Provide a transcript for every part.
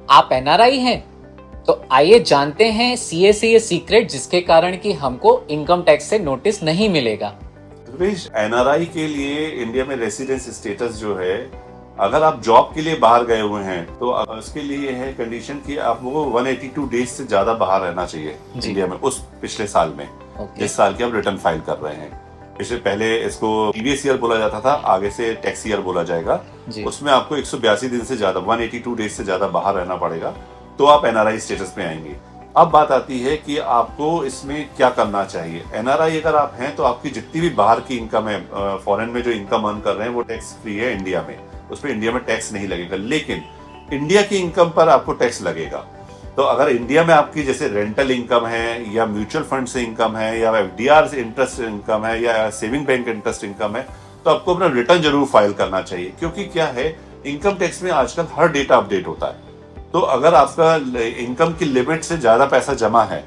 आप एनआरआई हैं? तो आइए जानते हैं सीए सीक्रेट जिसके कारण कि हमको इनकम टैक्स से नोटिस नहीं मिलेगा। एनआरआई के लिए इंडिया में रेसिडेंस स्टेटस जो है, अगर आप जॉब के लिए बाहर गए हुए हैं तो उसके लिए है कंडीशन कि आपको 182 डेज से ज्यादा बाहर रहना चाहिए इंडिया में उस पिछले साल में, जिस साल की आप रिटर्न फाइल कर रहे हैं। पिछले पहले इसको प्रीवियस ईयर बोला जाता था, आगे से टैक्स ईयर बोला जाएगा। उसमें आपको 182 दिन से ज्यादा 182 डेज से ज्यादा बाहर रहना पड़ेगा, तो आप एनआरआई स्टेटस में आएंगे। अब बात आती है कि आपको इसमें क्या करना चाहिए। एनआरआई अगर आप हैं तो आपकी जितनी भी बाहर की इनकम है, फॉरेन में जो इनकम अर्न कर रहे हैं, वो टैक्स फ्री है इंडिया में, उसमें इंडिया में टैक्स नहीं लगेगा। लेकिन इंडिया की इनकम पर आपको टैक्स लगेगा। तो अगर इंडिया में आपकी जैसे रेंटल इनकम है, या म्यूचुअल फंड से इनकम है, या एफडीआर से इंटरेस्ट इनकम है, या सेविंग बैंक इंटरेस्ट इनकम है, तो आपको अपना रिटर्न जरूर फाइल करना चाहिए। क्योंकि क्या है, इनकम टैक्स में आजकल हर डेटा अपडेट होता है। तो अगर आपका इनकम की लिमिट से ज्यादा पैसा जमा है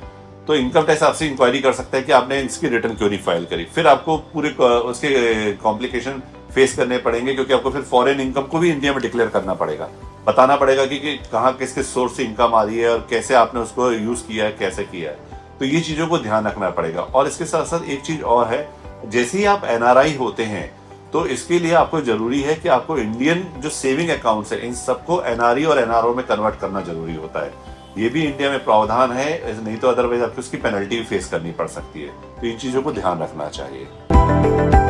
तो इनकम टैक्स आपसे इंक्वायरी कर सकता है कि आपने इसकी रिटर्न क्यों नहीं फाइल करी। फिर आपको पूरे उसके कॉम्प्लिकेशन फेस करने पड़ेंगे, क्योंकि आपको फिर फॉरेन इनकम को भी इंडिया में डिक्लेयर करना पड़ेगा, बताना पड़ेगा कि कहाँ किस किस सोर्स से इनकम आ रही है और कैसे आपने उसको यूज किया है, कैसे किया है। तो ये चीजों को ध्यान रखना पड़ेगा। और इसके साथ साथ एक चीज और है, जैसे ही आप एनआरआई होते हैं तो इसके लिए आपको जरूरी है कि आपको इंडियन जो सेविंग अकाउंट्स है, इन सबको एनआरई और एनआरओ में कन्वर्ट करना जरूरी होता है। ये भी इंडिया में प्रावधान है, नहीं तो अदरवाइज आपको उसकी पेनल्टी भी फेस करनी पड़ सकती है। तो इन चीजों को ध्यान रखना चाहिए।